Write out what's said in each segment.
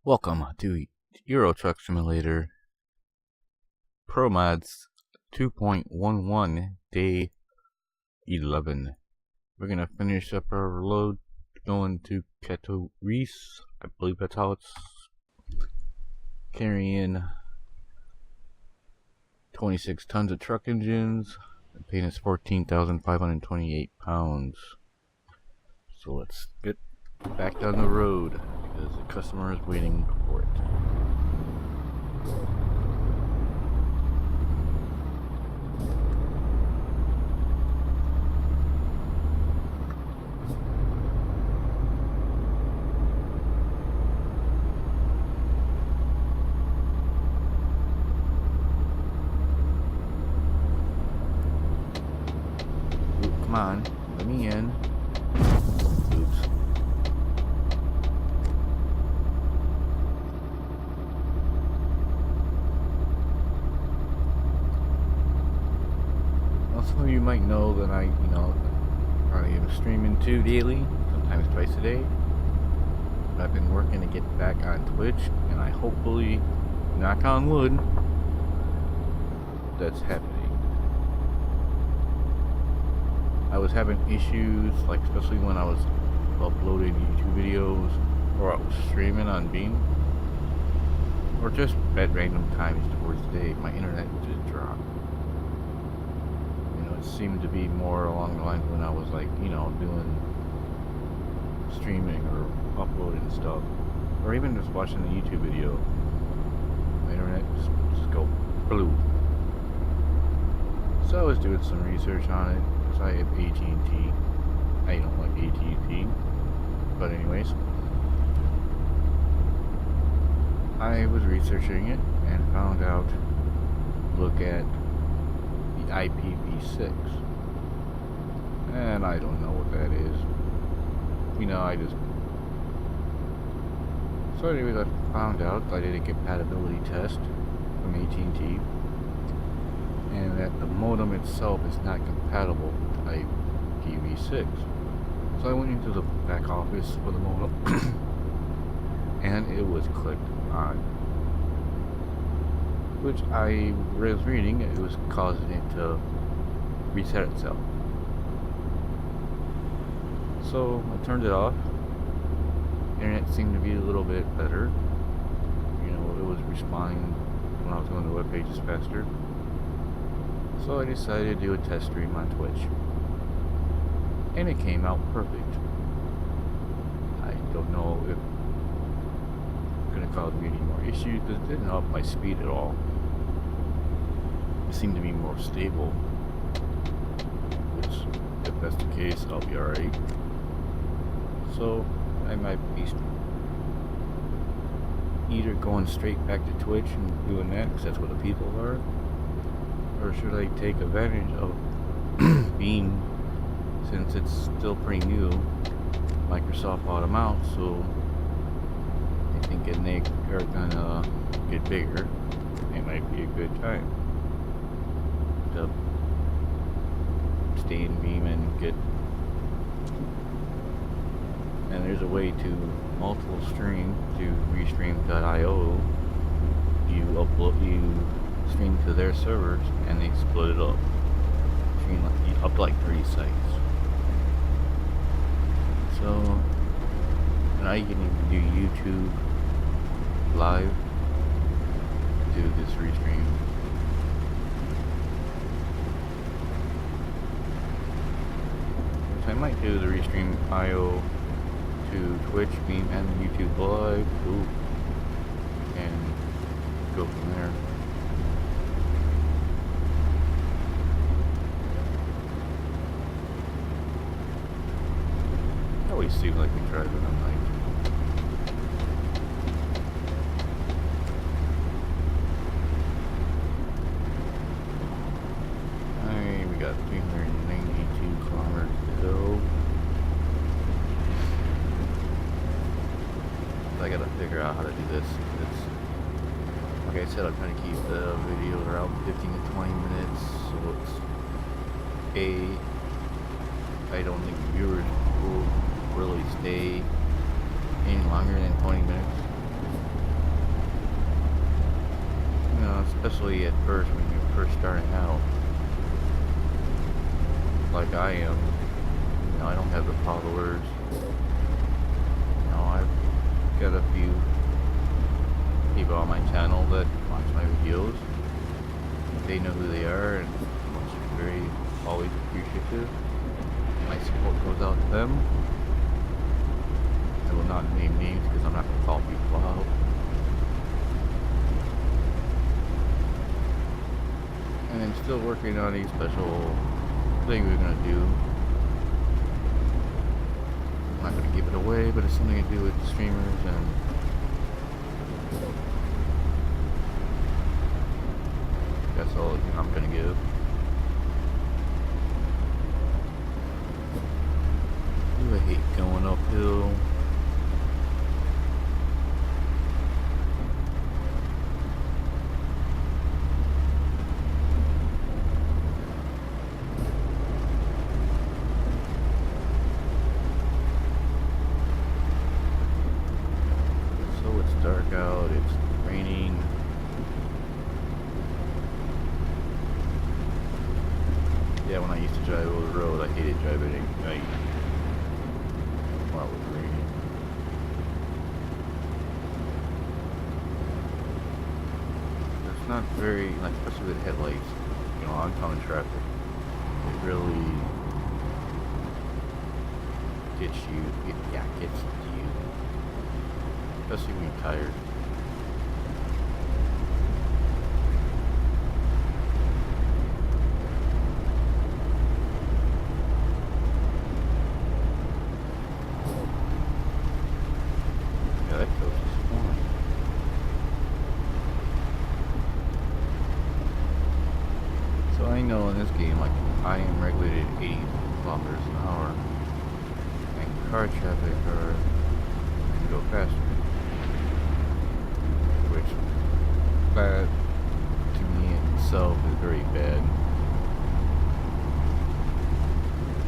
Welcome to Euro Truck Simulator promods 2.11 day 11. We're gonna finish up our load going to Katowice. I believe that's how it's carrying 26 tons of truck engines. The paint is 14,528 pounds. So let's get back down the road because the customer is waiting for it. Ooh, come on, let me in. Oops. Some of you might know that I probably am streaming too daily, sometimes twice a day. But I've been working to get back on Twitch, and I hopefully, knock on wood, that's happening. I was having issues, like especially when I was uploading YouTube videos, or I was streaming on Beam, or just at random times towards the day, my internet just dropped. It seemed to be more along the lines when I was like, doing streaming or uploading stuff, or even just watching a YouTube video. The internet just go blue. So I was doing some research on it because I have AT&T. I don't like AT&T, but anyways, I was researching it and found out. Look at IPv6, and I don't know what that is. So anyways, I found out I did a compatibility test from AT&T, and that the modem itself is not compatible with IPv6. So I went into the back office for the modem, and it was clicked on, which I was reading, it was causing it to reset itself. So I turned it off. Internet seemed to be a little bit better. It was responding when I was going to web pages faster. So I decided to do a test stream on Twitch. And it came out perfect. I don't know if it's going to cause me any more issues because it didn't up my speed at all. It seemed to be more stable, which if that's the case, I'll be alright. So I might be either going straight back to Twitch and doing that because that's where the people are, or should I take advantage of Beam since it's still pretty new. Microsoft bought them out, so I think they are gonna get bigger. It might be a good time to stay in Beam and get. And there's a way to multiple stream to restream.io. You stream to their servers and they split it up. Stream up to like 30 sites. So now you can even do YouTube live to this restream. So I might do the restream.io to Twitch, Beam, and YouTube live. Ooh. And go from there. It always seems like we drive it on night. We got 392 kilometers to go. I gotta figure out how to do this. Like I said, I'm trying to keep the videos around 15 to 20 minutes, so I don't think viewers will really stay any longer than 20 minutes. especially at first when you're first starting out, like I am. You know, I don't have the followers. You know, I've got a few people on my channel that watch my videos. They know who they are, and I'm very always appreciative. My support goes out to them. I will not name names because I'm not going to call people out. And I'm still working on a special thing we're going to do. I'm not going to give it away, but it's something to do with streamers, and that's all I'm going to give. Ooh, I hate going uphill. Dark out, it's raining. Yeah, when I used to drive over the road, I hated driving at night while it was raining. It's not very, like, especially with headlights, you know, oncoming traffic. It really gets you, gets to you. Especially when you're tired. Yeah, that coast is fun. So I know in this game, like, I am regulated at 80 kilometers an hour, and car traffic can go faster. That to me itself is very bad,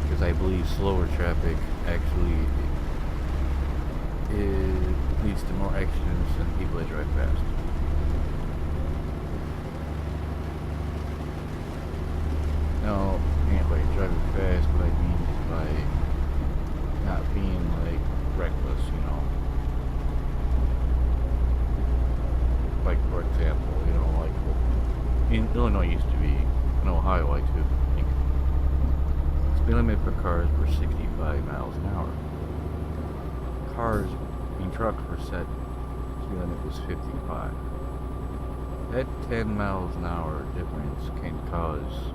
because I believe slower traffic actually leads to more accidents than people that drive fast. Now, anyway, driving fast, what I mean is by not being like reckless, you know. Like, for example, you know, like in Illinois used to be, in Ohio I too think, speed limit for cars were 65 miles an hour. Cars, trucks were set, speed limit was 55. That 10 miles an hour difference can cause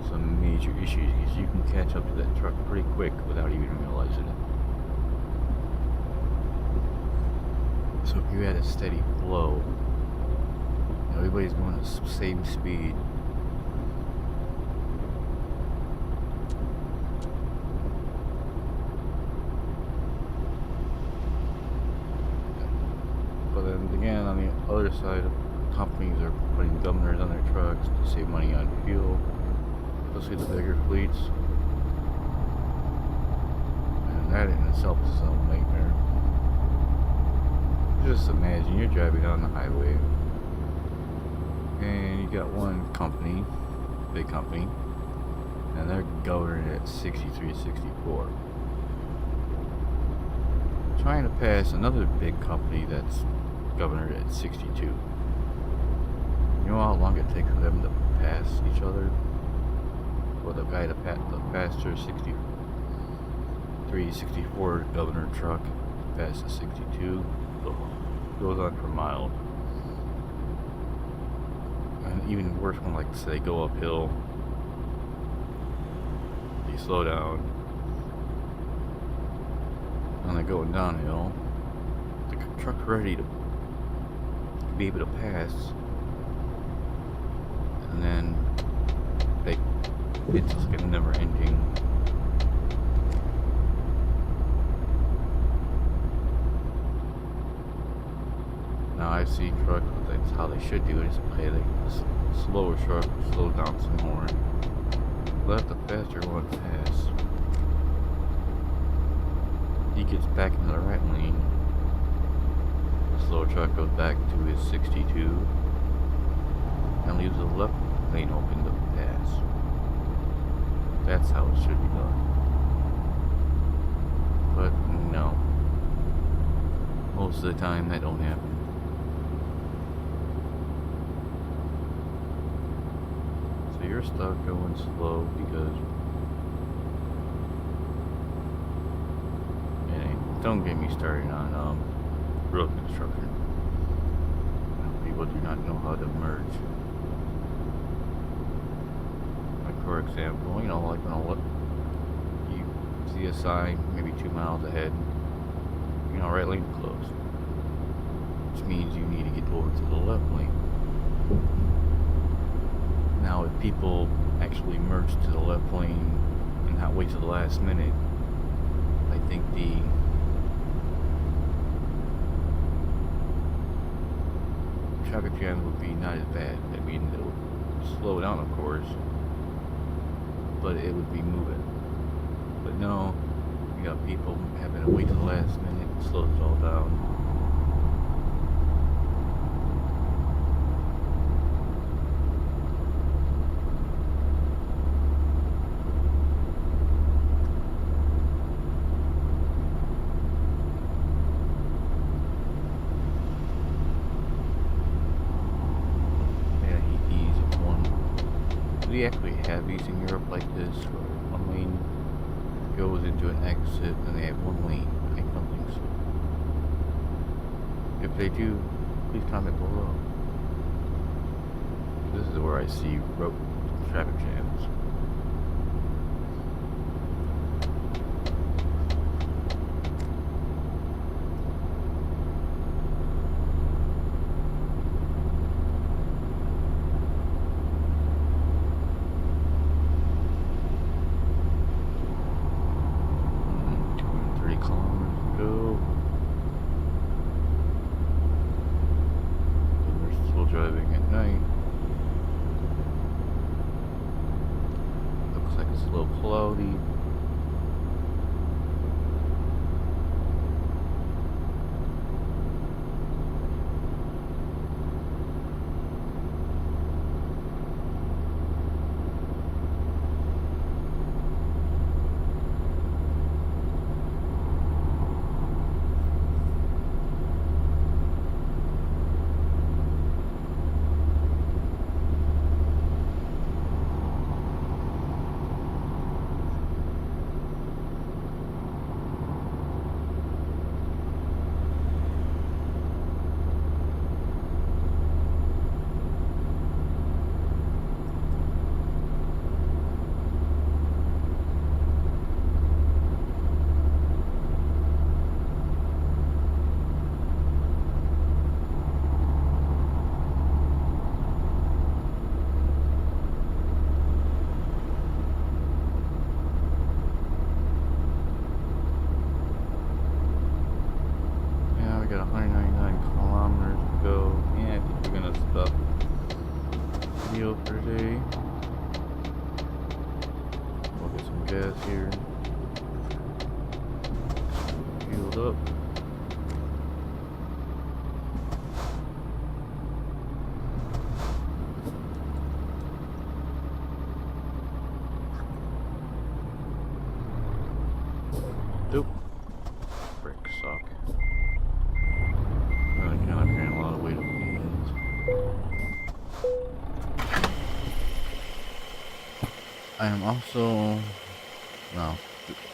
some major issues, because you can catch up to that truck pretty quick without even realizing it. So if you had a steady flow, everybody's going at the same speed, but then again, on the other side, companies are putting governors on their trucks to save money on fuel, especially the bigger fleets, and that in itself is a nightmare. Just imagine you're driving down the highway and you got one company, big company, and they're governing at 63, 64. Trying to pass another big company that's governed at 62. You know how long it takes for them to pass each other? Or the guy to pass the faster 63, 64 governor truck past the 62. Goes on for miles. And even worse when, like, say, they go uphill, you slow down, and they're going downhill, the truck's ready to be able to pass, and then it's just like a never ending. Now I've seen trucks, that's how they should do it, is play the slower truck, slow down some more, let the faster one pass. He gets back into the right lane, This little truck goes back to his 62 and leaves the left lane open to pass. That's how it should be done. But no. Most of the time that don't happen. So you're stuck going slow because don't get me started on road construction. People do not know how to merge. Like for example, like when you see a sign maybe 2 miles ahead, right lane closed, which means you need to get over to the left lane. Now, if people actually merge to the left lane and not wait till the last minute, I think the traffic jams would be not as bad. I mean, it would slow down, of course, but it would be moving. But no, you got people having to wait till the last minute, it slows it all down. We actually have these in Europe like this, where one lane goes into an exit and they have one lane. I don't think so. If they do, please comment below. This is where I see road traffic jams. Driving at night. Looks like it's a little cloudy. We got 199 kilometers to go. Yeah, I think we're gonna stop the video for today. We'll get some gas here. Fueled up. Nope. Brake suck. Really kind of carrying a lot of weight on the ends. I am also, well,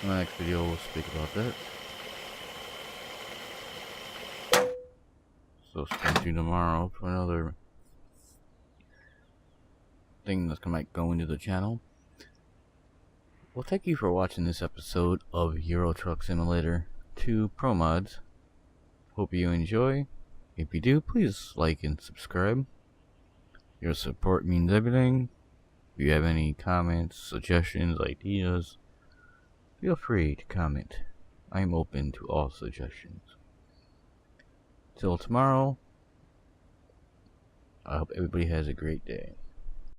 in the next video we'll speak about that. So stay tuned tomorrow for another thing that's gonna go into the channel. Well, thank you for watching this episode of Euro Truck Simulator 2 promods. Hope you enjoy. If you do, please like and subscribe. Your support means everything. If you have any comments, suggestions, ideas, feel free to comment. I'm open to all suggestions. Till tomorrow, I hope everybody has a great day.